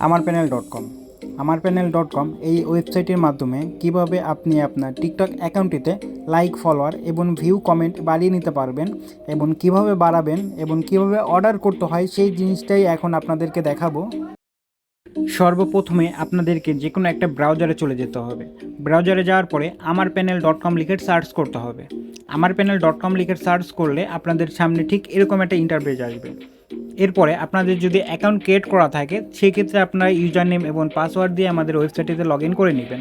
amarpanel.com amarpanel.com এই ওয়েবসাইটের মাধ্যমে কিভাবে আপনি আপনার টিকটক অ্যাকাউন্টটিতে লাইক, ফলোয়ার এবং ভিউ, কমেন্ট বাড়িয়ে নিতে পারবেন এবং কিভাবে বাড়াবেন এবং কিভাবে অর্ডার করতে হয় সেই জিনিসটাই এখন আপনাদেরকে দেখাবো। সর্বপ্রথমে আপনাদেরকে যে কোনো একটা ব্রাউজারে চলে যেতে হবে। ব্রাউজারে যাওয়ার পরে amarpanel.com লিখে সার্চ করতে হবে। amarpanel.com লিখে সার্চ করলে আপনাদের সামনে ঠিক এরকম একটা ইন্টারফেস আসবে। এরপরে আপনাদের যদি অ্যাকাউন্ট ক্রিয়েট করা থাকে সেই ক্ষেত্রে আপনারা ইউজার নেম এবং পাসওয়ার্ড দিয়ে আমাদের ওয়েবসাইটটিতে লগ ইন করে নেবেন।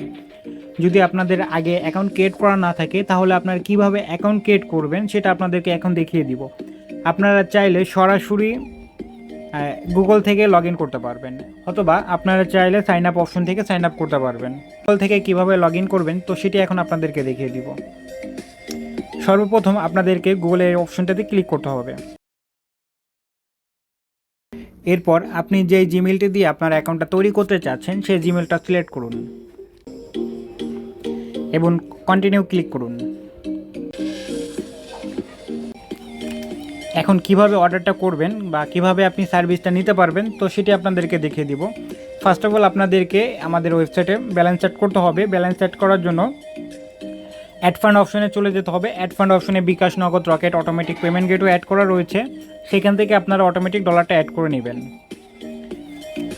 যদি আপনাদের আগে অ্যাকাউন্ট ক্রিয়েট করা না থাকে তাহলে আপনারা কীভাবে অ্যাকাউন্ট ক্রিয়েট করবেন সেটা আপনাদেরকে এখন দেখিয়ে দিব। আপনারা চাইলে সরাসরি গুগল থেকে লগ ইন করতে পারবেন, অথবা আপনারা চাইলে সাইন আপ অপশন থেকে সাইন আপ করতে পারবেন। গুগল থেকে কীভাবে লগ ইন করবেন তো সেটি এখন আপনাদেরকে দেখিয়ে দিব। সর্বপ্রথম আপনাদেরকে গুগলের অপশনটাতে ক্লিক করতে হবে। এরপর আপনি যে জিমেলটি দিয়ে আপনার অ্যাকাউন্টটা তৈরি করতে চাচ্ছেন সেই জিমেলটা সিলেক্ট করুন এবং কন্টিনিউ ক্লিক করুন। এখন কিভাবে অর্ডারটা করবেন বা কিভাবে আপনি সার্ভিসটা নিতে পারবেন তো সেটি আপনাদেরকে দেখিয়ে দিব। ফার্স্ট অফ অল আপনাদেরকে আমাদের ওয়েবসাইটে ব্যালেন্স সেট করতে হবে। ব্যালেন্স সেট করার জন্য অ্যাড ফান্ড অপশনে চলে যেতে হবে। অ্যাড ফান্ড অপশনে bKash, Nagad, Rocket, automatic payment gateway add করা রয়েছে, সেখান থেকে আপনারা অটোমেটিক ডলারটা অ্যাড করে নেবেন।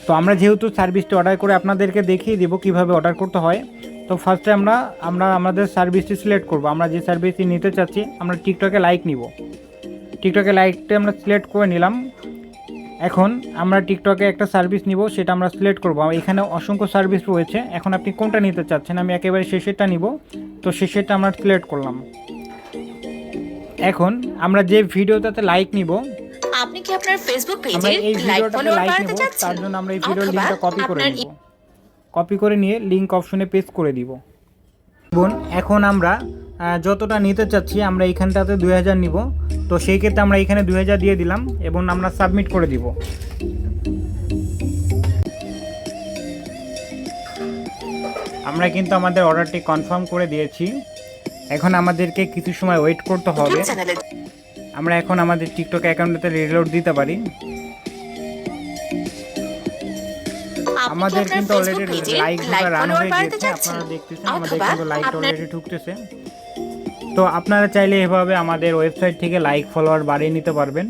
তো আমরা যেহেতু সার্ভিসটি অর্ডার করে আপনাদেরকে দেখিয়ে দিব কিভাবে অর্ডার করতে হয়। তো ফার্স্টে আমরা আমাদের সার্ভিসটি সিলেক্ট করব। আমরা যে সার্ভিসটি নিতে চাচ্ছি, আমরা টিকটকে লাইক নিব। টিকটকে লাইকটা আমরা সিলেক্ট করে নিলাম। এখন আমরা টিকটকে একটা সার্ভিস নিব, সেটা আমরা সিলেক্ট করব। এখানে অসংখ্য সার্ভিস রয়েছে, এখন আপনি কোনটা নিতে চাচ্ছেন। আমি একেবারে শেষেরটা নিব, তো শেষেরটা আমরা সিলেক্ট করলাম। এখন আমরা যে ভিডিওটাতে লাইক নিব, আপনি কি আপনার ফেসবুক আমরা পেজে এই লাইক ভিডিওটাতে ফলোয়ার লাইক বাড়াতে নিব, চাচ্ছেন? তার জন্য আমরা এই ভিডিওর অথবা লিংকটা কপি করে আপনার নিব। কপি করে নিয়ে লিংক অপশনে পেস্ট করে দিব। এবং এখন আমরা যতটা নিতে চাচ্ছি আমরা এইখানটাতে 2000 নিব, তো সেই ক্ষেত্রে আমরা এখানে 2000 দিয়ে দিলাম এবং আমরা সাবমিট করে দিব। আমরা কিন্তু আমাদের অর্ডারটি কনফার্ম করে দিয়েছি। এখন আমাদেরকে কিছু সময় ওয়েট করতে হবে। আমরা এখন আমাদের টিকটক অ্যাকাউন্টে রিলোড দিতে পারি। আমাদের কিন্তু অলরেডি লাইক রান হয়ে গেছে, আপনারা দেখতেছেন আমাদের কিন্তু লাইকটা অলরেডি ঢুকতেছে। তো আপনারা চাইলে এভাবে আমাদের ওয়েবসাইট থেকে লাইক, ফলোয়ার বাড়িয়ে নিতে পারবেন।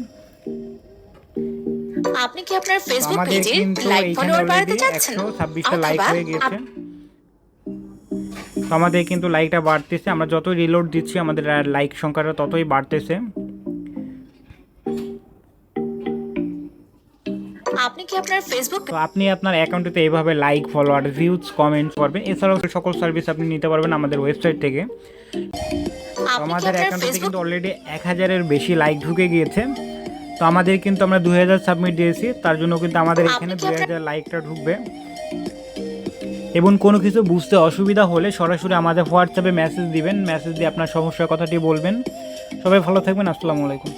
আপনি কি আপনার ফেসবুক আমাদের পেজে কিন্তু লাইক এইখানে ফলোয়ার বাড়াতে অলরেডি চাচ্ছেন? 126টা লাইক হয়ে গেছে। তো আমাদের কিন্তু লাইকটা বাড়তেছে, আমরা যতই রিলোড দিচ্ছি আমাদের লাইক সংখ্যাটা ততই বাড়তেছে। আপনি কি আপনার ফেসবুক তো আপনি আপনার অ্যাকাউন্টে এইভাবে লাইক, ফলোয়ার, ভিউজ, কমেন্টস করবেন। এছাড়াও সকল সার্ভিস আপনি নিতে পারবেন আমাদের ওয়েবসাইট থেকে। আমাদের অ্যাকাউন্টে কিন্তু অলরেডি 1000-এর বেশি লাইক ঢুকে গিয়েছে। তো আমাদের কিন্তু আমরা 2000 সাবমিট দিয়েছি, তার জন্য কিন্তু আমাদের এখানে 2000 লাইকটা ঢুকবে। এবং কোনো কিছু বুঝতে অসুবিধা হলে সরাসরি আমাদের হোয়াটসঅ্যাপে মেসেজ দিবেন। মেসেজ দিয়ে আপনার সমস্যার কথাটি বলবেন। সবাই ভালো থাকবেন। আসসালামু আলাইকুম।